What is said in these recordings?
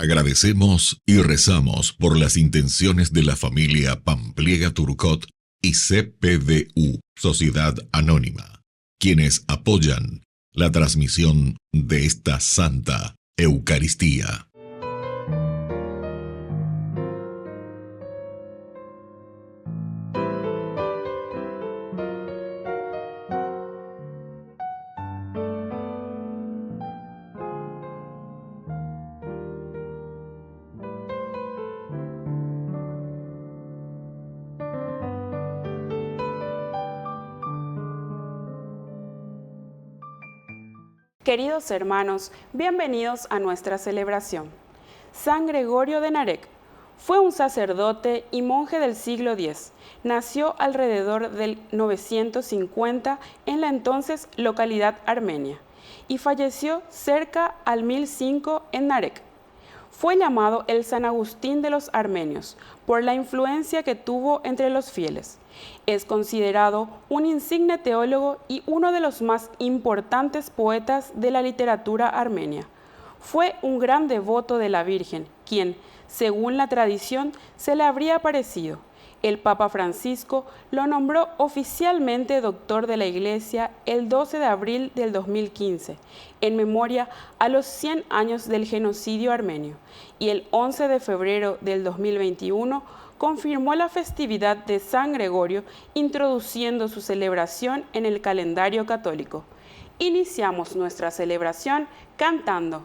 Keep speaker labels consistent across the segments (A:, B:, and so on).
A: Agradecemos y rezamos por las intenciones de la familia Pampliega Turcot y CPDU, Sociedad Anónima, quienes apoyan la transmisión de esta Santa Eucaristía.
B: Queridos hermanos, bienvenidos a nuestra celebración. San Gregorio de Narek fue un sacerdote y monje del siglo X. Nació alrededor del 950 en la entonces localidad armenia y falleció cerca al 1005 en Narek. Fue llamado el San Agustín de los armenios por la influencia que tuvo entre los fieles. Es considerado un insigne teólogo y uno de los más importantes poetas de la literatura armenia. Fue un gran devoto de la Virgen, quien, según la tradición, se le habría aparecido. El Papa Francisco lo nombró oficialmente doctor de la Iglesia el 12 de abril del 2015, en memoria a los 100 años del genocidio armenio, y el 11 de febrero del 2021 confirmó la festividad de San Gregorio, introduciendo su celebración en el calendario católico. Iniciamos nuestra celebración cantando.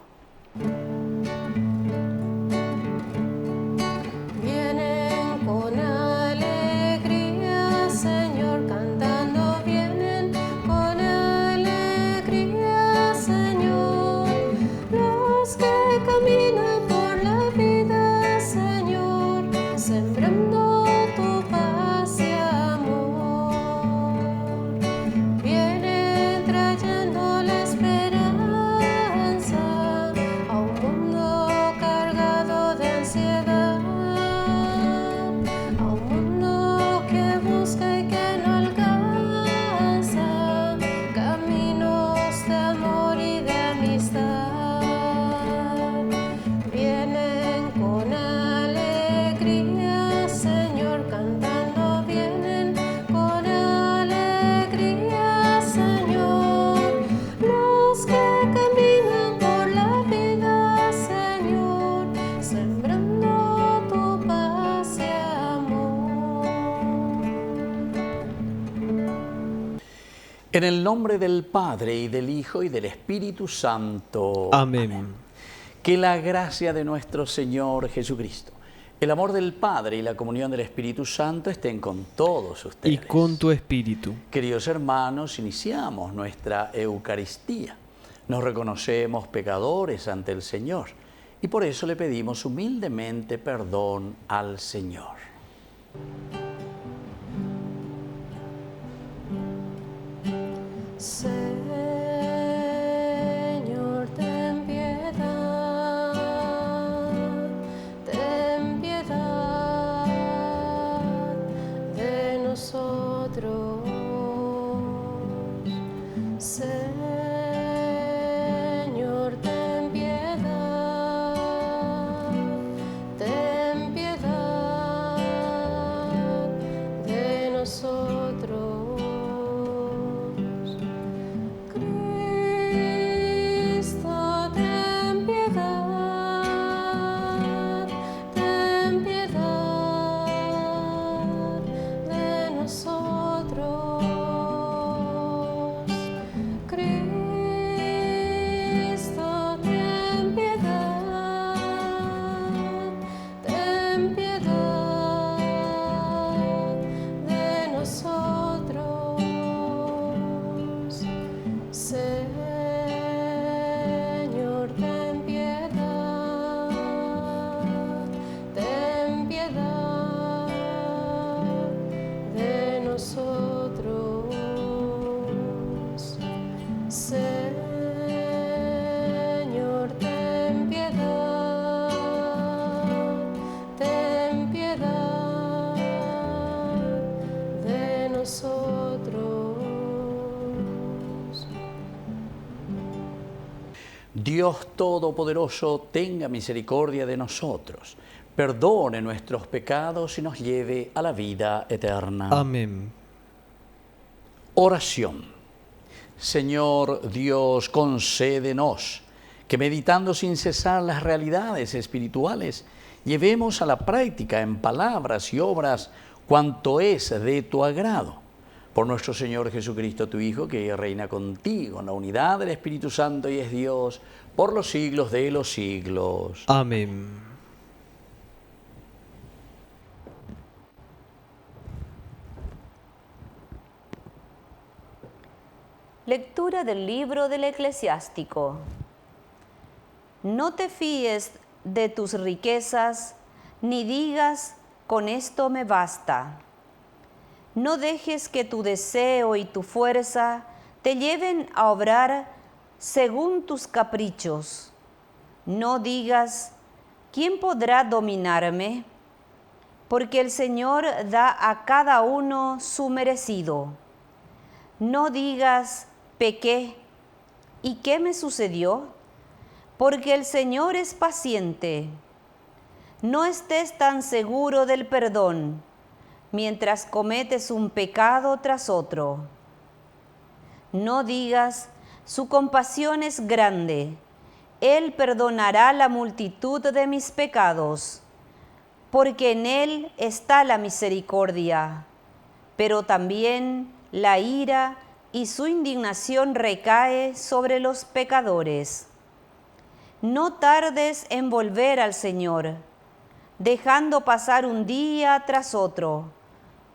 C: En el nombre del Padre, y del Hijo, y del Espíritu Santo.
D: Amén.
C: Amén. Que la gracia de nuestro Señor Jesucristo, el amor del Padre y la comunión del Espíritu Santo estén con todos ustedes.
D: Y con tu espíritu.
C: Queridos hermanos, iniciamos nuestra Eucaristía. Nos reconocemos pecadores ante el Señor y por eso le pedimos humildemente perdón al Señor.
E: Señor, ten piedad de nosotros. Señor, ten piedad de nosotros. Ten piedad de nosotros.
C: Dios Todopoderoso, tenga misericordia de nosotros, perdone nuestros pecados y nos lleve a la vida eterna.
D: Amén.
C: Oración. Señor Dios, concédenos que meditando sin cesar las realidades espirituales, llevemos a la práctica en palabras y obras cuanto es de tu agrado. Por nuestro Señor Jesucristo, tu Hijo, que reina contigo en la unidad del Espíritu Santo y es Dios por los siglos de los siglos.
D: Amén.
F: Lectura del libro del Eclesiástico. No te fíes de tus riquezas, ni digas, con esto me basta. No dejes que tu deseo y tu fuerza te lleven a obrar según tus caprichos. No digas, ¿quién podrá dominarme? Porque el Señor da a cada uno su merecido. No digas, pequé, ¿y qué me sucedió? Porque el Señor es paciente. No estés tan seguro del perdón, mientras cometes un pecado tras otro. No digas, su compasión es grande, Él perdonará la multitud de mis pecados, porque en Él está la misericordia, pero también la ira y su indignación recae sobre los pecadores. No tardes en volver al Señor, dejando pasar un día tras otro,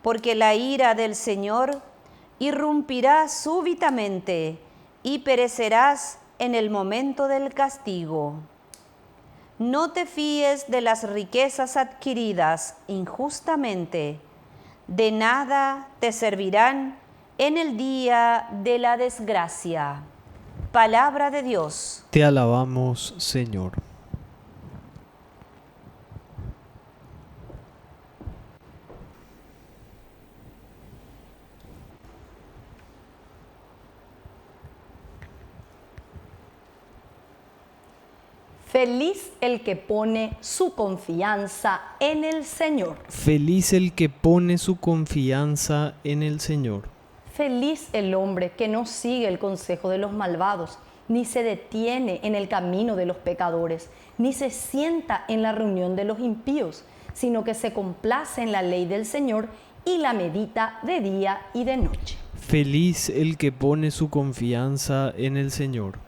F: porque la ira del Señor irrumpirá súbitamente y perecerás en el momento del castigo. No te fíes de las riquezas adquiridas injustamente, de nada te servirán en el día de la desgracia. Palabra de Dios.
D: Te alabamos, Señor.
G: Feliz el que pone su confianza en el Señor.
D: Feliz el que pone su confianza en el Señor.
G: Feliz el hombre que no sigue el consejo de los malvados, ni se detiene en el camino de los pecadores, ni se sienta en la reunión de los impíos, sino que se complace en la ley del Señor y la medita de día y de noche.
D: Feliz el que pone su confianza en el Señor.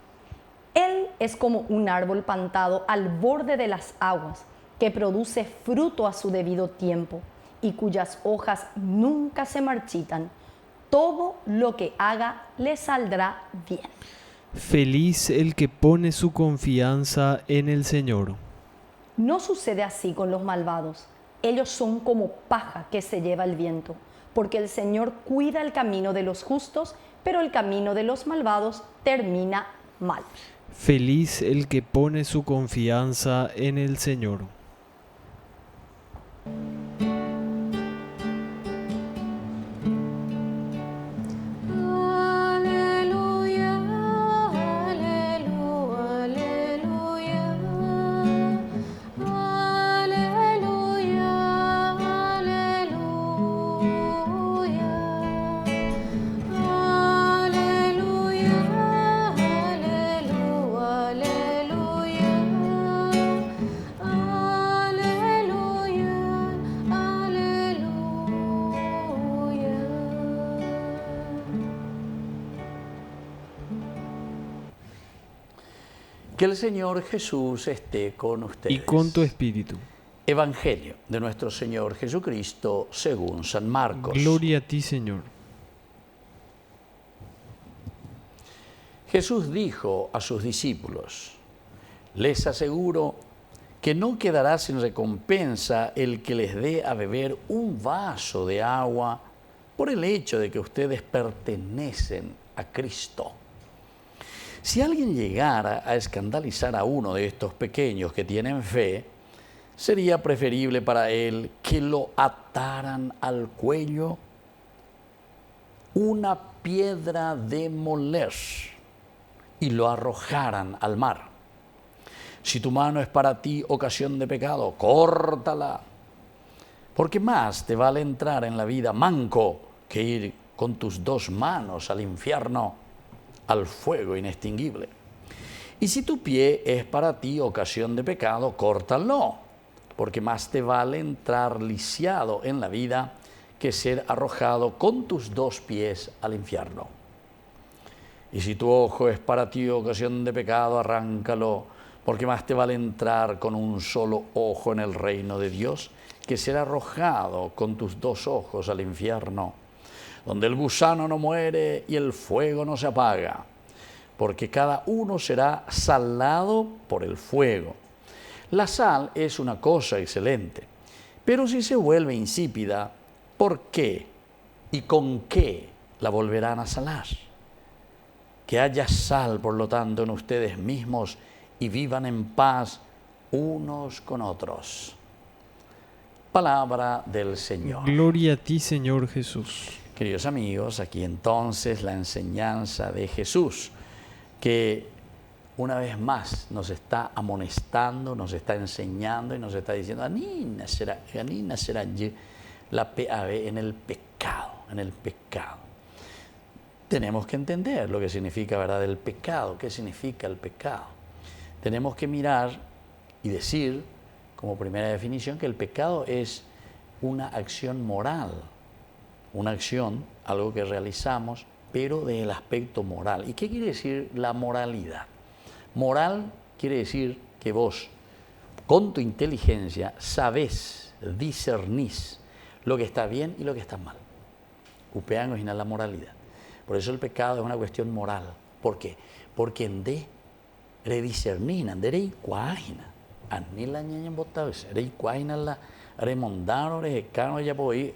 G: Él es como un árbol plantado al borde de las aguas, que produce fruto a su debido tiempo y cuyas hojas nunca se marchitan. Todo lo que haga le saldrá bien.
D: Feliz el que pone su confianza en el Señor.
G: No sucede así con los malvados. Ellos son como paja que se lleva el viento, porque el Señor cuida el camino de los justos, pero el camino de los malvados termina mal.
D: Feliz el que pone su confianza en el Señor.
E: Aleluya, aleluya, aleluya. Aleluya, aleluya. Aleluya,
C: Que el Señor Jesús esté con ustedes.
D: Y con tu espíritu.
C: Evangelio de nuestro Señor Jesucristo según San Marcos.
D: Gloria a ti, Señor.
C: Jesús dijo a sus discípulos: les aseguro que no quedará sin recompensa el que les dé a beber un vaso de agua por el hecho de que ustedes pertenecen a Cristo. Si alguien llegara a escandalizar a uno de estos pequeños que tienen fe, sería preferible para él que lo ataran al cuello una piedra de moler y lo arrojaran al mar. Si tu mano es para ti ocasión de pecado, córtala, porque más te vale entrar en la vida manco que ir con tus dos manos al infierno, al fuego inextinguible. Y si tu pie es para ti ocasión de pecado, córtalo, porque más te vale entrar lisiado en la vida que ser arrojado con tus dos pies al infierno. Y si tu ojo es para ti ocasión de pecado, arráncalo, porque más te vale entrar con un solo ojo en el reino de Dios que ser arrojado con tus dos ojos al infierno, donde el gusano no muere y el fuego no se apaga, porque cada uno será salado por el fuego. La sal es una cosa excelente, pero si se vuelve insípida, ¿por qué y con qué la volverán a salar? Que haya sal, por lo tanto, en ustedes mismos y vivan en paz unos con otros. Palabra del Señor.
D: Gloria a ti, Señor Jesús.
C: Queridos amigos, aquí entonces la enseñanza de Jesús, que una vez más nos está amonestando, nos está enseñando y nos está diciendo, Anina será la PAB en el pecado, en el pecado. Tenemos que entender lo que significa, ¿verdad?, el pecado, qué significa el pecado. Tenemos que mirar y decir, como primera definición, que el pecado es una acción moral, una acción, algo que realizamos, pero del aspecto moral. ¿Y qué quiere decir la moralidad? Moral quiere decir que vos, con tu inteligencia, sabés, discernís lo que está bien y lo que está mal. Upean es la moralidad. Por eso el pecado es una cuestión moral. ¿Por qué? Porque en de rediscernina, en de reikuágina, ani la ñaña botabes, reikuágina la remondaro, rejecano, ya por ahí,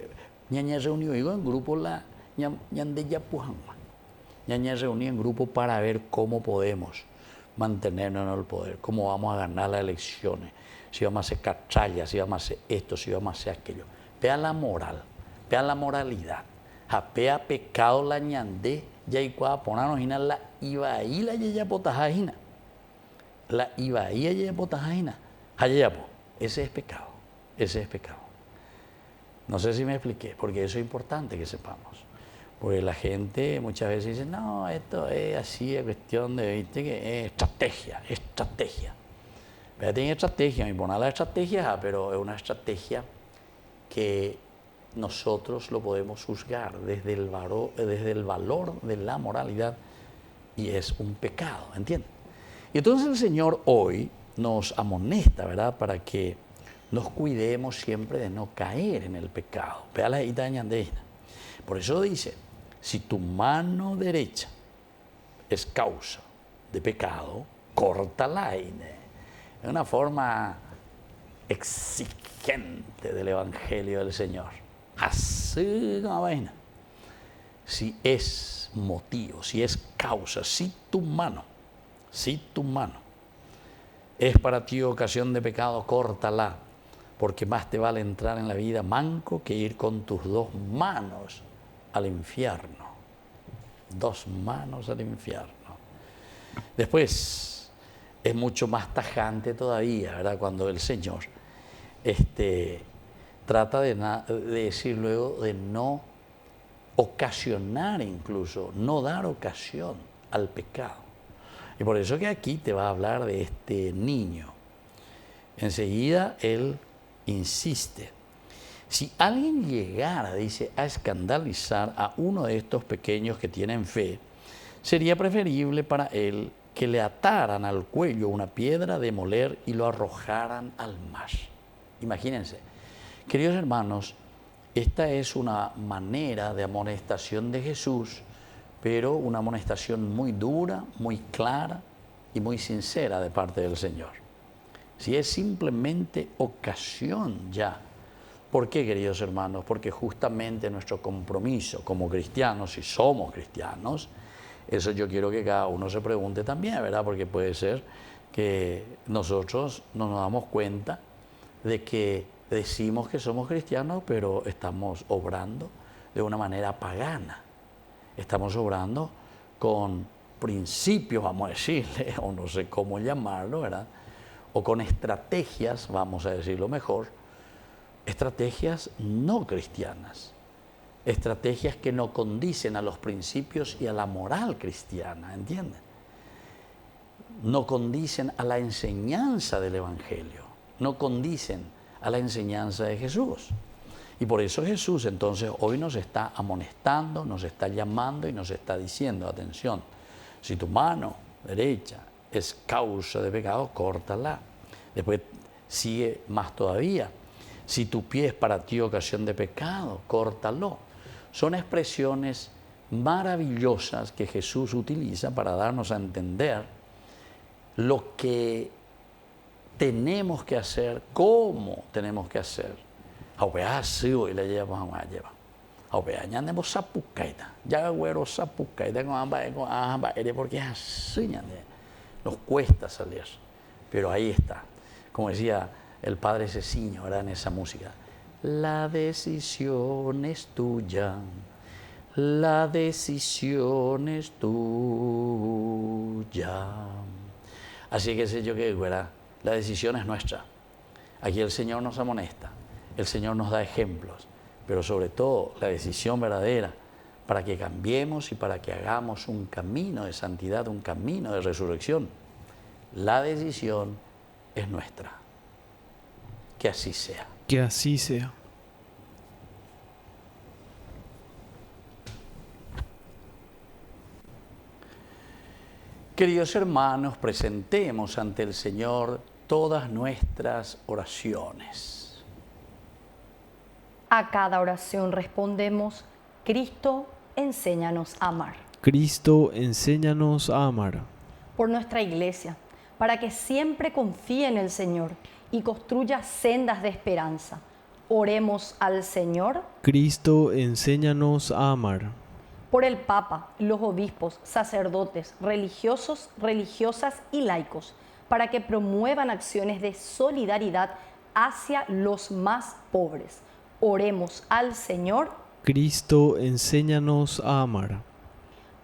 C: ñaña reunió en grupo la ñande ya pujangua. Ñaña reunió en grupo para ver cómo podemos mantenernos en el poder, cómo vamos a ganar las elecciones, si vamos a hacer cachallas, si vamos a hacer esto, si vamos a hacer aquello. Vea la moral, vea la moralidad. Japea pecado la ñandé, ya y cuá ponernos en la ibaí la ya potajajina. La ibaí ya potajajina. Hayapo, ese es pecado, ese es pecado. No sé si me expliqué, porque eso es importante que sepamos. Porque la gente muchas veces dice, no, esto es así, es cuestión de, viste, que es estrategia, estrategia. Pero tiene estrategia, me pone la estrategia, pero es una estrategia que nosotros lo podemos juzgar desde el valor de la moralidad y es un pecado, ¿entiendes? Y entonces el Señor hoy nos amonesta, ¿verdad?, para que nos cuidemos siempre de no caer en el pecado. Vea la itaña de ella. Por eso dice, si tu mano derecha es causa de pecado, córtala. Es una forma exigente del Evangelio del Señor. Así como vaina. Si es motivo, si es causa, si tu mano es para ti ocasión de pecado, córtala, porque más te vale entrar en la vida manco que ir con tus dos manos al infierno. Dos manos al infierno. Después es mucho más tajante todavía, ¿verdad?, cuando el Señor trata de decir luego de no ocasionar, incluso no dar ocasión al pecado. Y por eso que aquí te va a hablar de este niño. Enseguida él insiste. Si alguien llegara, dice, a escandalizar a uno de estos pequeños que tienen fe, sería preferible para él que le ataran al cuello una piedra de moler y lo arrojaran al mar. Imagínense. Queridos hermanos, esta es una manera de amonestación de Jesús, pero una amonestación muy dura, muy clara y muy sincera de parte del Señor. Si es simplemente ocasión ya. ¿Por qué, queridos hermanos? Porque justamente nuestro compromiso como cristianos, si somos cristianos, eso yo quiero que cada uno se pregunte también, ¿verdad? Porque puede ser que nosotros no nos damos cuenta de que decimos que somos cristianos, pero estamos obrando de una manera pagana. Estamos obrando con principios, vamos a decirle, o no sé cómo llamarlo, ¿verdad? O con estrategias, vamos a decirlo mejor, estrategias no cristianas, estrategias que no condicen a los principios y a la moral cristiana, ¿entienden? No condicen a la enseñanza del Evangelio, no condicen a la enseñanza de Jesús. Y por eso Jesús entonces hoy nos está amonestando, nos está llamando y nos está diciendo, atención, si tu mano derecha es causa de pecado, córtala. Después sigue más todavía, si tu pie es para ti ocasión de pecado, córtalo. Son expresiones maravillosas que Jesús utiliza para darnos a entender lo que tenemos que hacer, cómo tenemos que hacer. Aupea sigo y le llevamos a llevar. Aupea ñandemos sapucaita. Ya güero sapucaita con ambas porque es así ñande. Nos cuesta salir, pero ahí está. Como decía el padre Ceciño, ¿verdad? En esa música. La decisión es tuya. La decisión es tuya. Así que sé yo que, ¿verdad? La decisión es nuestra. Aquí el Señor nos amonesta, el Señor nos da ejemplos, pero sobre todo la decisión verdadera para que cambiemos y para que hagamos un camino de santidad, un camino de resurrección. La decisión es nuestra. Que así sea.
D: Que así sea.
C: Queridos hermanos, presentemos ante el Señor todas nuestras oraciones.
G: A cada oración respondemos, Cristo, enséñanos a amar.
D: Cristo, enséñanos a amar.
G: Por nuestra iglesia, para que siempre confíe en el Señor y construya sendas de esperanza. Oremos al Señor.
D: Cristo, enséñanos a amar.
G: Por el Papa, los obispos, sacerdotes, religiosos, religiosas y laicos, para que promuevan acciones de solidaridad hacia los más pobres. Oremos al Señor.
D: Cristo, enséñanos a amar.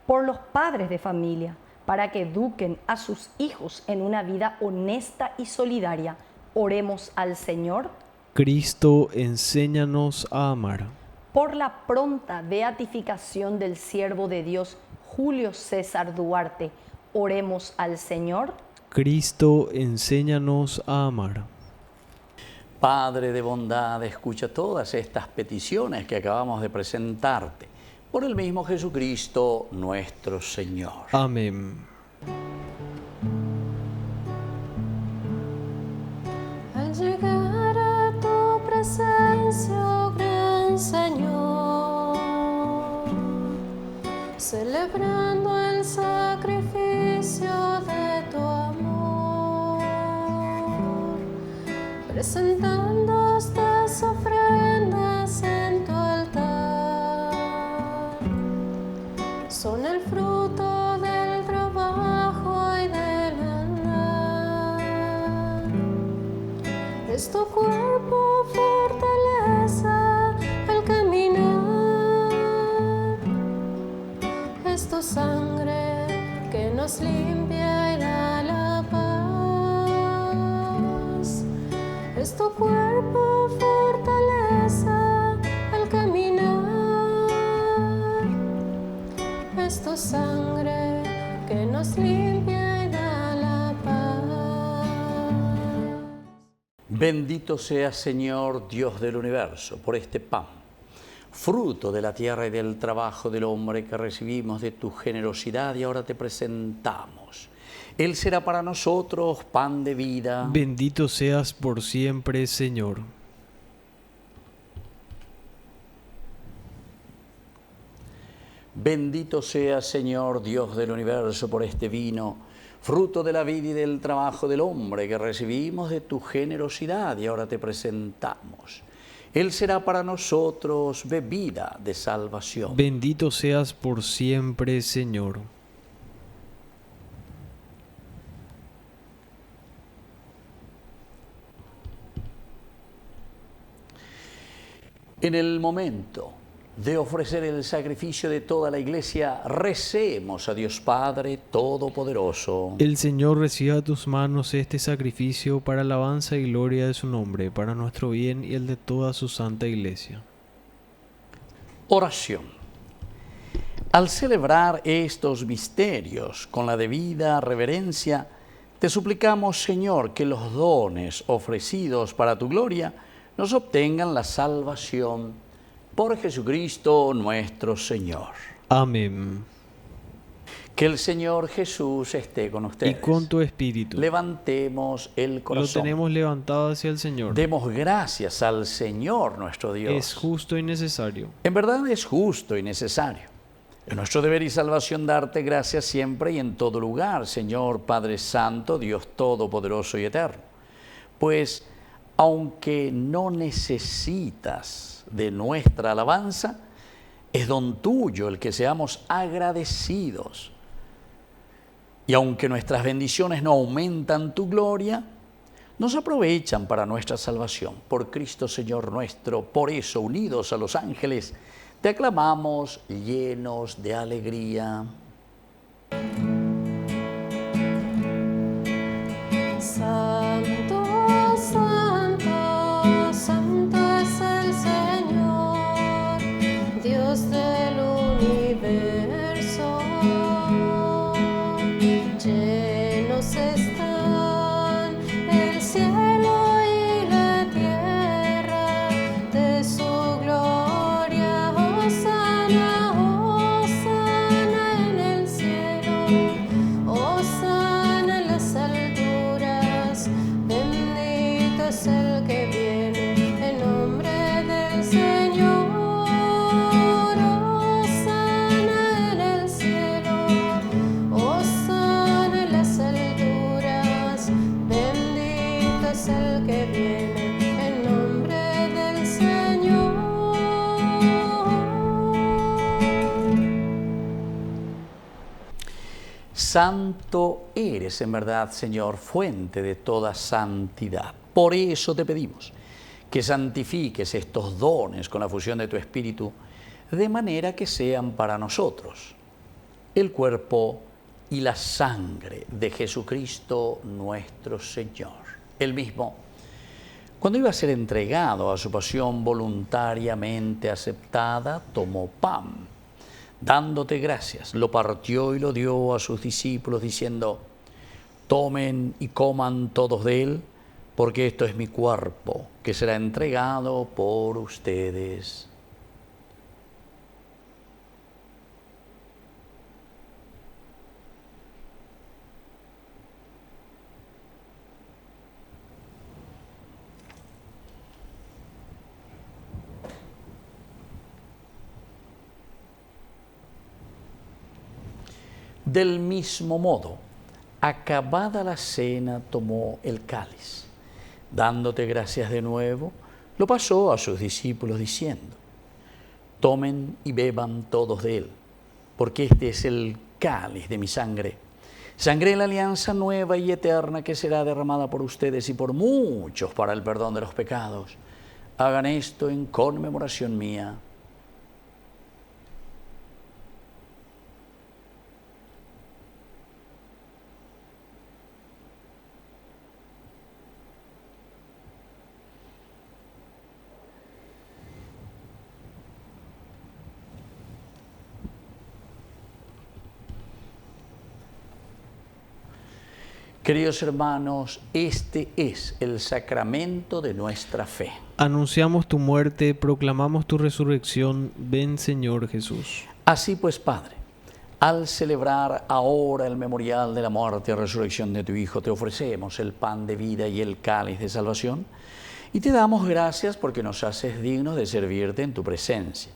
G: Por los padres de familia, para que eduquen a sus hijos en una vida honesta y solidaria. Oremos al Señor.
D: Cristo, enséñanos a amar.
G: Por la pronta beatificación del siervo de Dios, Julio César Duarte, oremos al Señor.
D: Cristo, enséñanos a amar.
C: Padre de bondad, escucha todas estas peticiones que acabamos de presentarte. Por el mismo Jesucristo, nuestro Señor.
D: Amén.
E: Al llegar a tu presencia, oh gran Señor, celebrando el sacrificio de tu amor, presentando estas ofrendas en tu altar, son el fruto del trabajo y del andar. Es tu cuerpo fortaleza al caminar, es tu sangre que nos limpia y da la paz. Es tu cuerpo fortaleza al caminar, es tu sangre que nos limpia y da la paz.
C: Bendito seas, Señor, Dios del universo, por este pan, fruto de la tierra y del trabajo del hombre que recibimos de tu generosidad y ahora te presentamos. Él será para nosotros pan de vida.
D: Bendito seas por siempre, Señor.
C: Bendito seas, Señor, Dios del universo, por este vino, fruto de la vida y del trabajo del hombre que recibimos de tu generosidad y ahora te presentamos. Él será para nosotros bebida de salvación.
D: Bendito seas por siempre, Señor.
C: En el momento de ofrecer el sacrificio de toda la Iglesia, recemos a Dios Padre Todopoderoso.
D: El Señor reciba a tus manos este sacrificio para alabanza y gloria de su nombre, para nuestro bien y el de toda su santa Iglesia.
C: Oración. Al celebrar estos misterios con la debida reverencia, te suplicamos, Señor, que los dones ofrecidos para tu gloria nos obtengan la salvación por Jesucristo nuestro Señor.
D: Amén.
C: Que el Señor Jesús esté con ustedes.
D: Y con tu espíritu.
C: Levantemos el
D: Lo
C: corazón.
D: tenemos levantado hacia el Señor.
C: Demos gracias al Señor nuestro Dios.
D: Es justo y necesario.
C: En verdad es justo y necesario. Es nuestro deber y salvación darte gracias siempre y en todo lugar, Señor Padre Santo, Dios Todopoderoso y Eterno. Pues, aunque no necesitas de nuestra alabanza, es don tuyo el que seamos agradecidos. Y aunque nuestras bendiciones no aumentan tu gloria, nos aprovechan para nuestra salvación. Por Cristo Señor nuestro, por eso, unidos a los ángeles, te aclamamos llenos de alegría.
E: Santo, santo, santo es el Señor, Dios del universo. Llenos están el cielo y la tierra de su gloria. Hosana, hosana en el cielo, hosana en las alturas. Bendito es el que viene en nombre del Señor. Hosana en el cielo, hosana en las alturas. Bendito es el que viene en nombre del Señor.
C: Santo eres en verdad, Señor, fuente de toda santidad. Por eso te pedimos que santifiques estos dones con la fusión de tu Espíritu, de manera que sean para nosotros el cuerpo y la sangre de Jesucristo nuestro Señor. Él mismo, cuando iba a ser entregado a su pasión voluntariamente aceptada, tomó pan. Dándote gracias, lo partió y lo dio a sus discípulos, diciendo: tomen y coman todos de él, porque esto es mi cuerpo, que será entregado por ustedes. Del mismo modo, acabada la cena, tomó el cáliz. Dándote gracias de nuevo, lo pasó a sus discípulos diciendo: tomen y beban todos de él, porque este es el cáliz de mi sangre, sangre de la alianza nueva y eterna que será derramada por ustedes y por muchos para el perdón de los pecados. Hagan esto en conmemoración mía. Queridos hermanos, este es el sacramento de nuestra fe.
D: Anunciamos tu muerte, proclamamos tu resurrección. Ven, Señor Jesús.
C: Así pues, Padre, al celebrar ahora el memorial de la muerte y resurrección de tu Hijo, te ofrecemos el pan de vida y el cáliz de salvación, y te damos gracias porque nos haces dignos de servirte en tu presencia.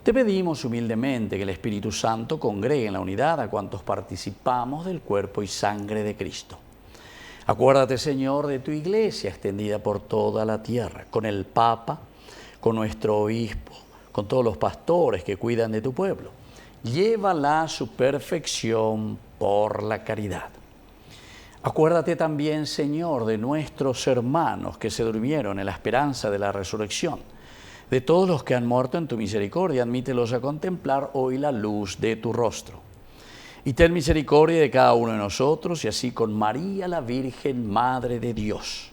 C: Te pedimos humildemente que el Espíritu Santo congregue en la unidad a cuantos participamos del cuerpo y sangre de Cristo. Acuérdate, Señor, de tu Iglesia extendida por toda la tierra, con el Papa, con nuestro Obispo, con todos los pastores que cuidan de tu pueblo. Llévala a su perfección por la caridad. Acuérdate también, Señor, de nuestros hermanos que se durmieron en la esperanza de la resurrección, De todos los que han muerto en tu misericordia, admítelos a contemplar hoy la luz de tu rostro. Y ten misericordia de cada uno de nosotros, y así con María, la Virgen Madre de Dios,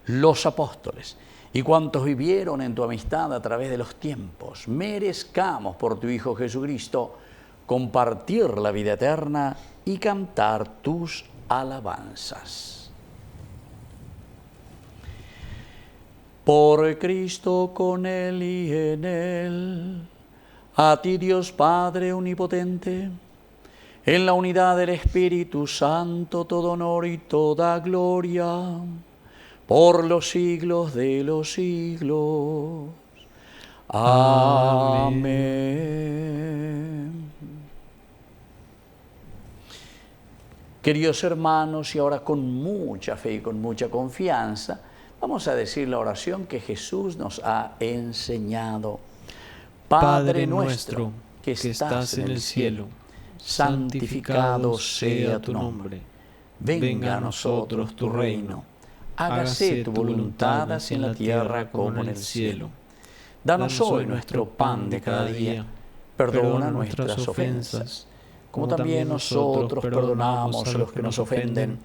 C: los apóstoles y cuantos vivieron en tu amistad a través de los tiempos, merezcamos por tu Hijo Jesucristo compartir la vida eterna y cantar tus alabanzas. Por Cristo, con Él y en Él, a ti Dios Padre Omnipotente, en la unidad del Espíritu Santo, todo honor y toda gloria, por los siglos de los siglos. Amén. Queridos hermanos, y ahora con mucha fe y con mucha confianza, vamos a decir la oración que Jesús nos ha enseñado.
D: Padre nuestro, que estás en el cielo, santificado sea tu nombre. Venga a nosotros tu reino. Hágase tu voluntad así en la tierra como en el cielo. Danos hoy nuestro pan de cada día. Perdona nuestras ofensas, como también nosotros perdonamos a los que nos ofenden.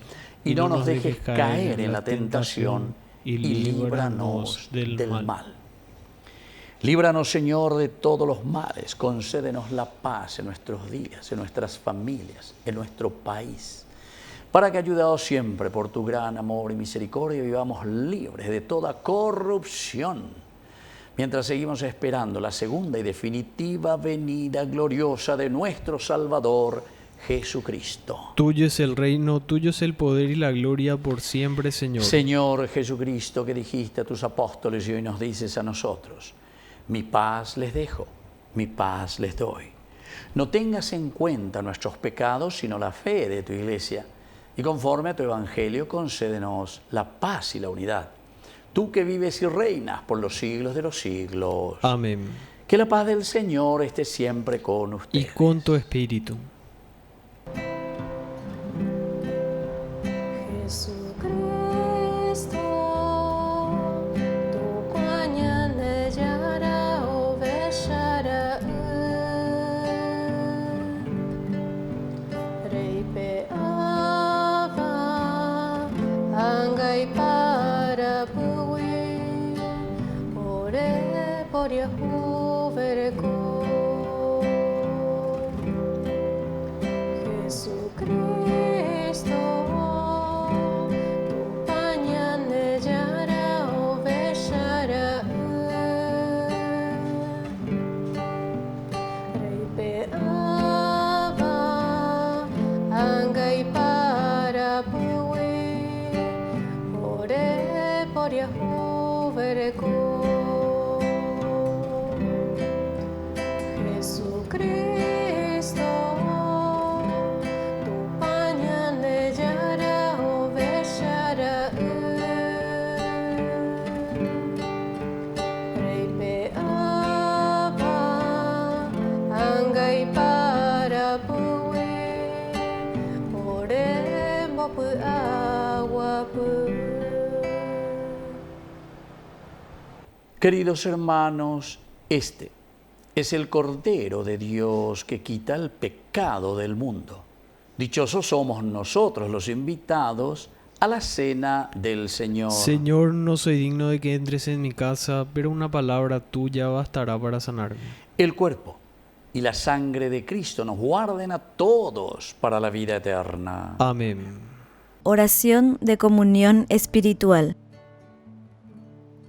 D: Y no nos dejes caer en la tentación, y líbranos del mal. Líbranos, Señor, de todos los males. Concédenos la paz en nuestros días, en nuestras familias, en nuestro país, para que, ayudados siempre por tu gran amor y misericordia, vivamos libres de toda corrupción, mientras seguimos esperando la segunda y definitiva venida gloriosa de nuestro Salvador Jesucristo. Tuyo es el reino, tuyo es el poder y la gloria por siempre, Señor.
C: Señor Jesucristo, que dijiste a tus apóstoles y hoy nos dices a nosotros: mi paz les dejo, mi paz les doy. No tengas en cuenta nuestros pecados, sino la fe de tu Iglesia. Y conforme a tu Evangelio, concédenos la paz y la unidad. Tú que vives y reinas por los siglos de los siglos.
D: Amén.
C: Que la paz del Señor esté siempre con ustedes.
D: Y con tu espíritu.
C: Queridos hermanos, este es el Cordero de Dios que quita el pecado del mundo. Dichosos somos nosotros los invitados a la cena del Señor.
D: Señor, no soy digno de que entres en mi casa, pero una palabra tuya bastará para sanarme.
C: El cuerpo y la sangre de Cristo nos guarden a todos para la vida eterna.
D: Amén.
H: Oración de comunión espiritual.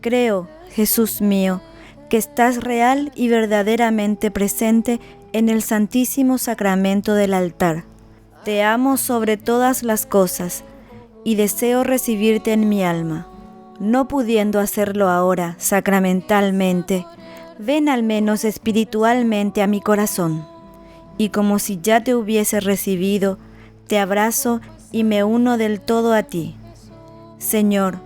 H: Creo, Jesús mío, que estás real y verdaderamente presente en el Santísimo Sacramento del altar. Te amo sobre todas las cosas y deseo recibirte en mi alma. No pudiendo hacerlo ahora sacramentalmente, ven al menos espiritualmente a mi corazón, y como si ya te hubiese recibido, te abrazo y me uno del todo a ti. Señor,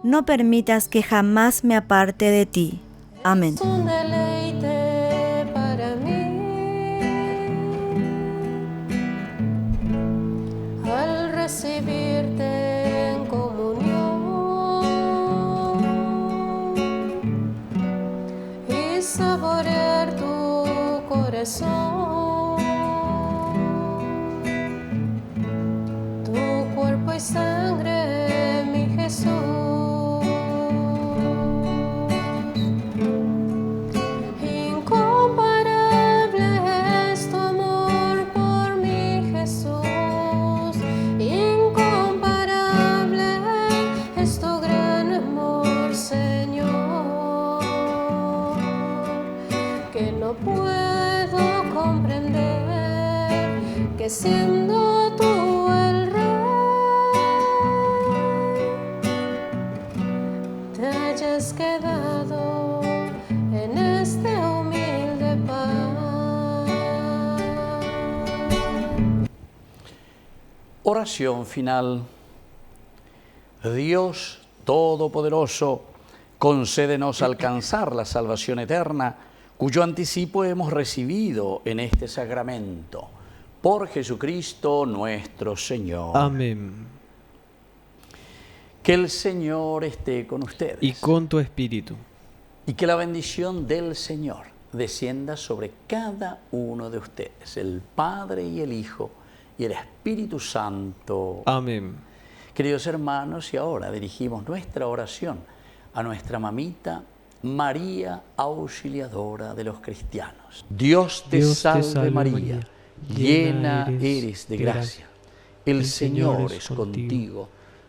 H: no permitas que jamás me aparte de ti. Amén.
E: Un deleite para mí al recibirte en comunión corazón, tu cuerpo y sangre, mi Jesús. Incomparable es tu amor por mi Jesús, incomparable es tu gran amor, Señor, que no puedo comprender que siendo tú el te hayas quedado en este humilde pan.
C: Oración final. Dios Todopoderoso, concédenos alcanzar la salvación eterna, cuyo anticipo hemos recibido en este sacramento. Por Jesucristo nuestro Señor.
D: Amén.
C: Que el Señor esté con ustedes.
D: Y con tu espíritu.
C: Y que la bendición del Señor descienda sobre cada uno de ustedes, el Padre y el Hijo y el Espíritu Santo.
D: Amén.
C: Queridos hermanos, y ahora dirigimos nuestra oración a nuestra mamita María Auxiliadora de los cristianos. Dios te salve María, llena eres de gracia. El Señor es contigo.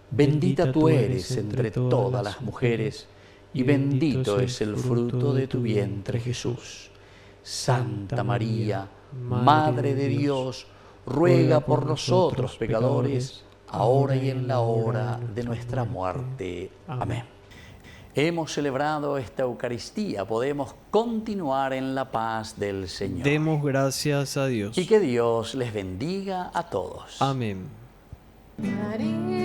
C: Bendita tú eres entre todas las mujeres, y bendito es el fruto de tu vientre, Jesús. Santa María, Madre de Dios, ruega por nosotros pecadores, ahora y en la hora de nuestra muerte. Amén. Hemos celebrado esta Eucaristía, podemos continuar en la paz del Señor.
D: Demos gracias a Dios.
C: Y que Dios les bendiga a todos.
D: Amén.
E: María.